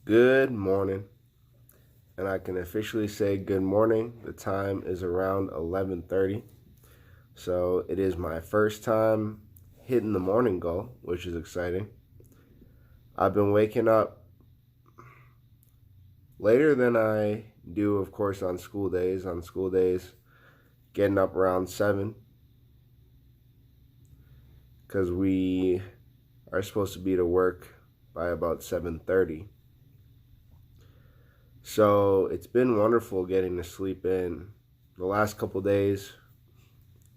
Good morning, and I can officially say good morning. The time is around 11:30, so it is my first time hitting the morning goal, which is exciting. I've been waking up later than I do, of course, on school days. On school days, getting up around 7 because we are supposed to be to work by about 7:30. So it's been wonderful getting to sleep in. The last couple days,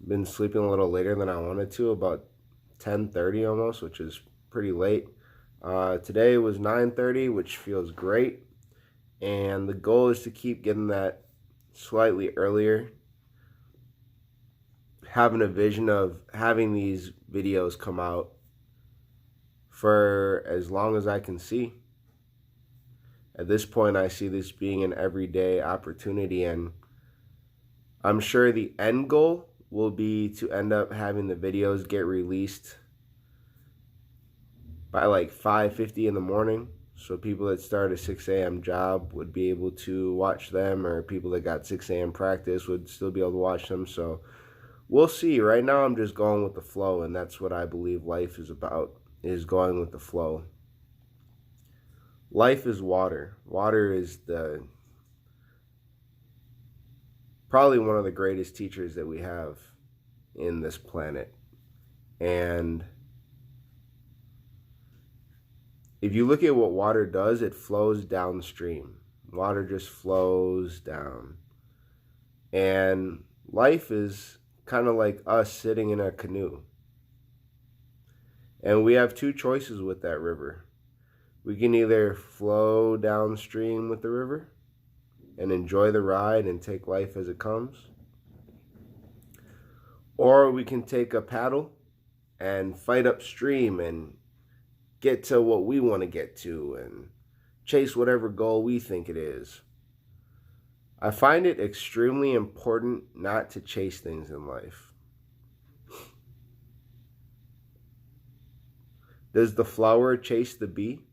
been sleeping a little later than I wanted to, about 10:30 almost, which is pretty late. Today was 9:30, which feels great, and the goal is to keep getting that slightly earlier. Having a vision of having these videos come out for as long as I can see. At this point, I see this being an everyday opportunity, and I'm sure the end goal will be to end up having the videos get released by like 5:50 in the morning, so people that start a 6 a.m. job would be able to watch them, or people that got 6 a.m. practice would still be able to watch them. So we'll see. Right now I'm just going with the flow, and that's what I believe life is about, is going with the flow. Life is water. Water is the probably one of the greatest teachers that we have in this planet. And if you look at what water does, it flows downstream. Water just flows down. And life is kind of like us sitting in a canoe. And we have two choices with that river. We can either flow downstream with the river and enjoy the ride and take life as it comes, or we can take a paddle and fight upstream and get to what we want to get to and chase whatever goal we think it is. I find it extremely important not to chase things in life. Does the flower chase the bee?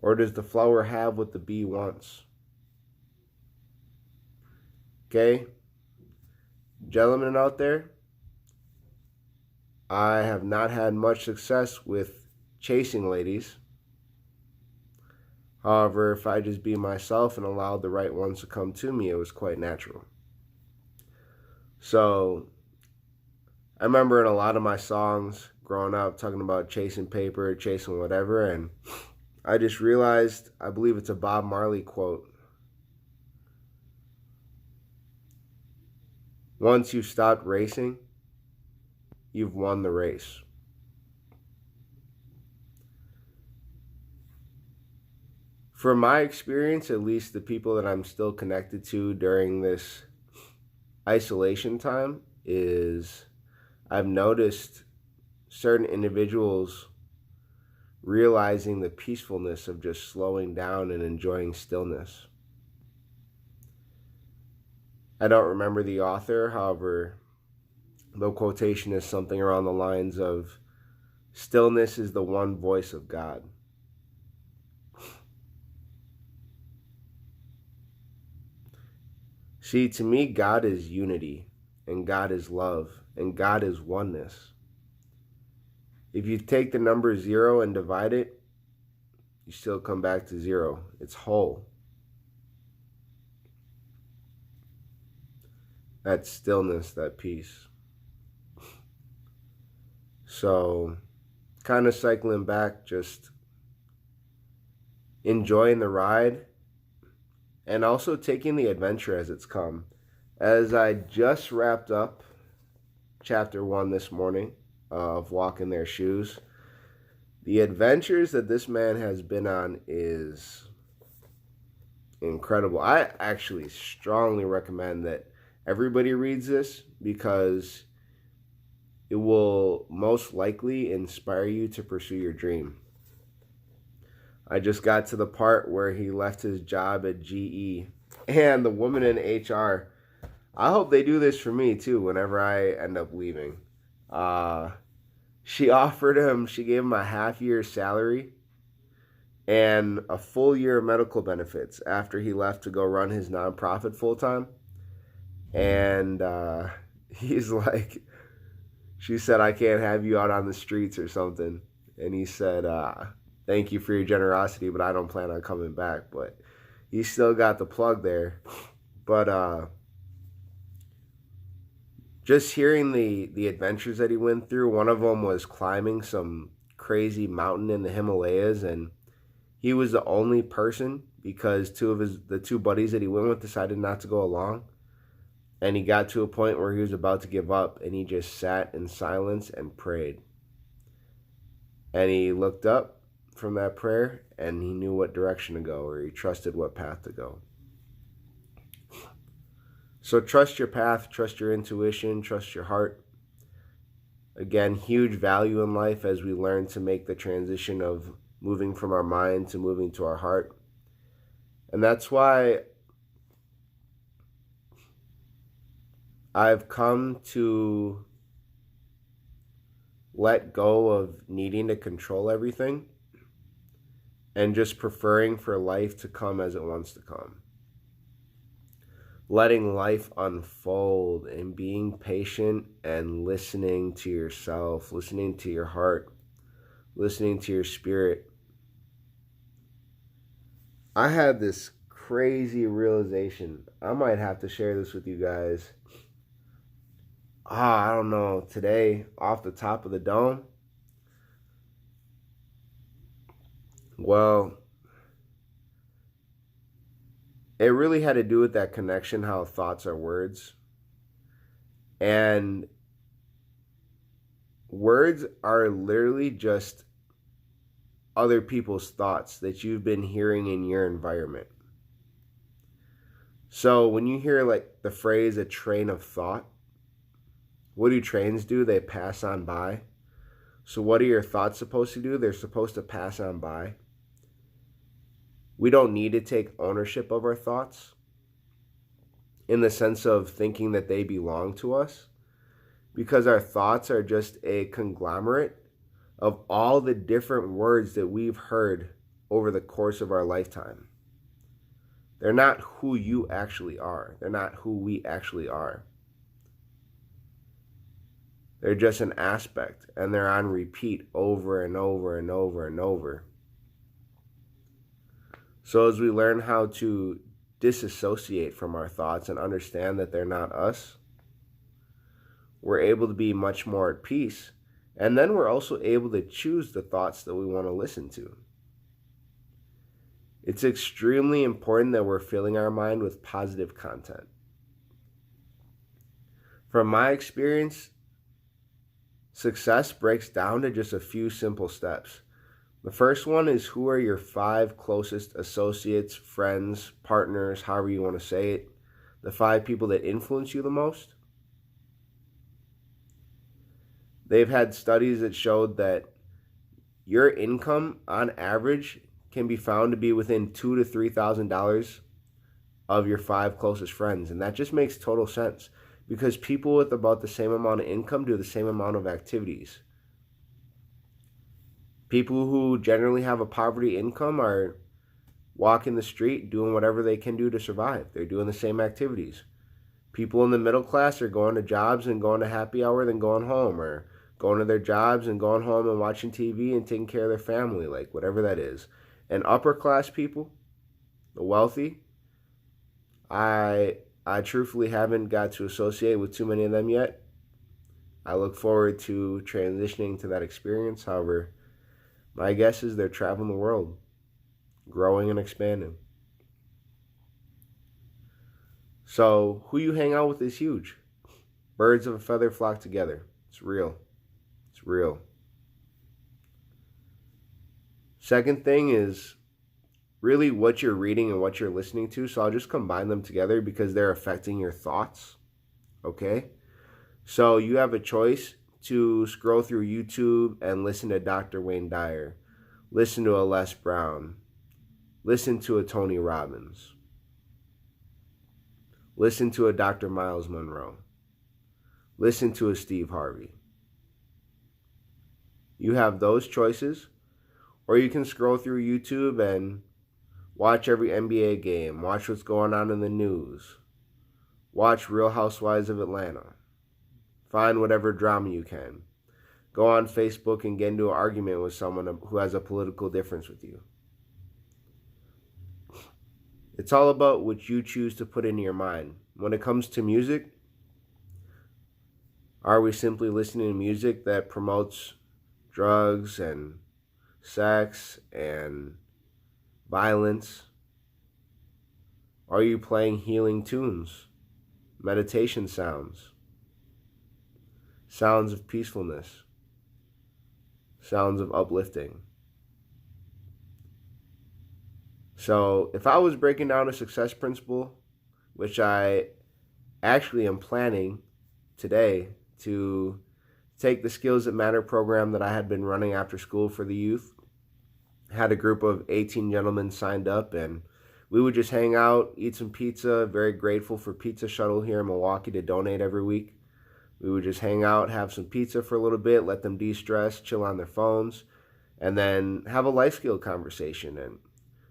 Or does the flower have what the bee wants? Okay? Gentlemen out there, I have not had much success with chasing ladies. However, if I just be myself and allowed the right ones to come to me, it was quite natural. So I remember in a lot of my songs growing up talking about chasing paper, chasing whatever, and I just realized, I believe it's a Bob Marley quote. Once you've stopped racing, you've won the race. From my experience, at least the people that I'm still connected to during this isolation time, is I've noticed certain individuals realizing the peacefulness of just slowing down and enjoying stillness. I don't remember the author, however, the quotation is something around the lines of, "Stillness is the one voice of God." See, to me, God is unity, and God is love, and God is oneness. If you take the number 0 and divide it, you still come back to 0. It's whole. That stillness, that peace. So, kind of cycling back, just enjoying the ride, and also taking the adventure as it's come. As I just wrapped up chapter 1 this morning of Walking Their Shoes, the adventures that this man has been on is incredible. I actually strongly recommend that everybody reads this, because it will most likely inspire you to pursue your dream. I just got to the part where he left his job at GE, and the woman in HR, I hope they do this for me too whenever I end up leaving. She gave him a half year salary and a full year of medical benefits after he left to go run his nonprofit full time. And he's like, she said, I can't have you out on the streets or something. And he said, thank you for your generosity, but I don't plan on coming back. But he still got the plug there. But just hearing the adventures that he went through, one of them was climbing some crazy mountain in the Himalayas, and he was the only person because the two buddies that he went with decided not to go along. And he got to a point where he was about to give up, and he just sat in silence and prayed. And he looked up from that prayer, and he knew what direction to go, or he trusted what path to go. So trust your path, trust your intuition, trust your heart. Again, huge value in life as we learn to make the transition of moving from our mind to moving to our heart. And that's why I've come to let go of needing to control everything and just preferring for life to come as it wants to come. Letting life unfold and being patient and listening to yourself, listening to your heart, listening to your spirit. I had this crazy realization. I might have to share this with you guys. I don't know, today, off the top of the dome. Well, it really had to do with that connection, how thoughts are words. And words are literally just other people's thoughts that you've been hearing in your environment. So when you hear like the phrase a train of thought, what do trains do? They pass on by. So what are your thoughts supposed to do? They're supposed to pass on by. We don't need to take ownership of our thoughts in the sense of thinking that they belong to us, because our thoughts are just a conglomerate of all the different words that we've heard over the course of our lifetime. They're not who you actually are. They're not who we actually are. They're just an aspect, and they're on repeat over and over and over and over. So as we learn how to disassociate from our thoughts and understand that they're not us, we're able to be much more at peace. And then we're also able to choose the thoughts that we want to listen to. It's extremely important that we're filling our mind with positive content. From my experience, success breaks down to just a few simple steps. The first one is, who are your 5 closest associates, friends, partners, however you want to say it, the 5 people that influence you the most. They've had studies that showed that your income on average can be found to be within $2,000 to $3,000 of your 5 closest friends. And that just makes total sense, because people with about the same amount of income do the same amount of activities. People who generally have a poverty income are walking the street doing whatever they can do to survive. They're doing the same activities. People in the middle class are going to jobs and going to happy hour, then going home, or going to their jobs and going home and watching TV and taking care of their family, like whatever that is. And upper class people, the wealthy, I truthfully haven't got to associate with too many of them yet. I look forward to transitioning to that experience. However, my guess is they're traveling the world, growing and expanding. So who you hang out with is huge. Birds of a feather flock together. It's real. It's real. Second thing is really what you're reading and what you're listening to. So I'll just combine them together because they're affecting your thoughts. Okay? So you have a choice to scroll through YouTube and listen to Dr. Wayne Dyer, listen to a Les Brown, listen to a Tony Robbins, listen to a Dr. Miles Monroe, listen to a Steve Harvey. You have those choices, Or you can scroll through YouTube and watch every NBA game, watch what's going on in the news, watch Real Housewives of Atlanta, find whatever drama you can. Go on Facebook and get into an argument with someone who has a political difference with you. It's all about what you choose to put into your mind. When it comes to music, are we simply listening to music that promotes drugs and sex and violence? Are you playing healing tunes, meditation sounds, sounds of peacefulness, sounds of uplifting? So if I was breaking down a success principle, which I actually am planning today to take the Skills That Matter program that I had been running after school for the youth, had a group of 18 gentlemen signed up, and we would just hang out, eat some pizza. Very grateful for Pizza Shuttle here in Milwaukee to donate every week. We would just hang out, have some pizza for a little bit, let them de-stress, chill on their phones, and then have a life skill conversation. And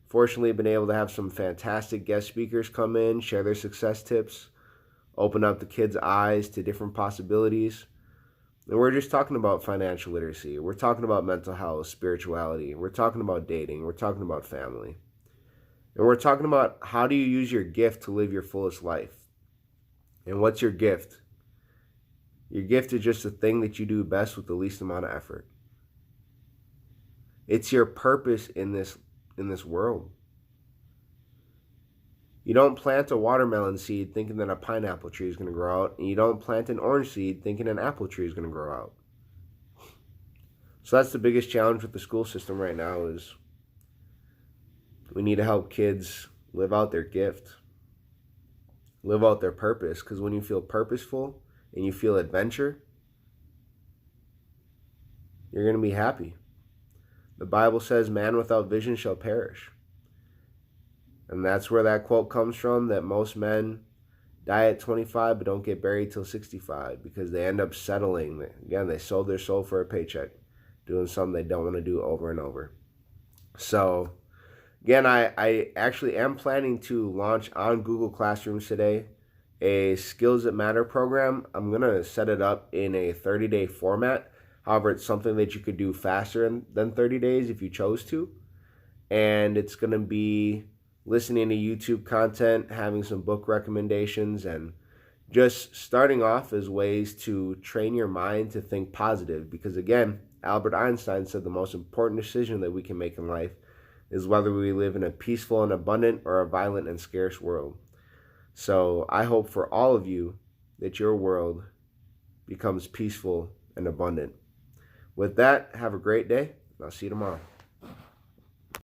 fortunately, been able to have some fantastic guest speakers come in, share their success tips, open up the kids' eyes to different possibilities. And we're just talking about financial literacy. We're talking about mental health, spirituality. We're talking about dating. We're talking about family. And we're talking about how do you use your gift to live your fullest life. And what's your gift? Your gift is just the thing that you do best with the least amount of effort. It's your purpose in this world. You don't plant a watermelon seed thinking that a pineapple tree is going to grow out, and you don't plant an orange seed thinking an apple tree is going to grow out. So that's the biggest challenge with the school system right now, is we need to help kids live out their gift, live out their purpose, because when you feel purposeful and you feel adventure, you're going to be happy. The Bible says, man without vision shall perish. And that's where that quote comes from, that most men die at 25 but don't get buried till 65, because they end up settling. Again, they sold their soul for a paycheck, doing something they don't want to do over and over. So, again, I actually am planning to launch on Google Classrooms today a Skills That Matter program. I'm going to set it up in a 30-day format. However, it's something that you could do faster than 30 days if you chose to. And it's going to be listening to YouTube content, having some book recommendations, and just starting off as ways to train your mind to think positive. Because again, Albert Einstein said the most important decision that we can make in life is whether we live in a peaceful and abundant or a violent and scarce world. So I hope for all of you that your world becomes peaceful and abundant. With that, have a great day, and I'll see you tomorrow.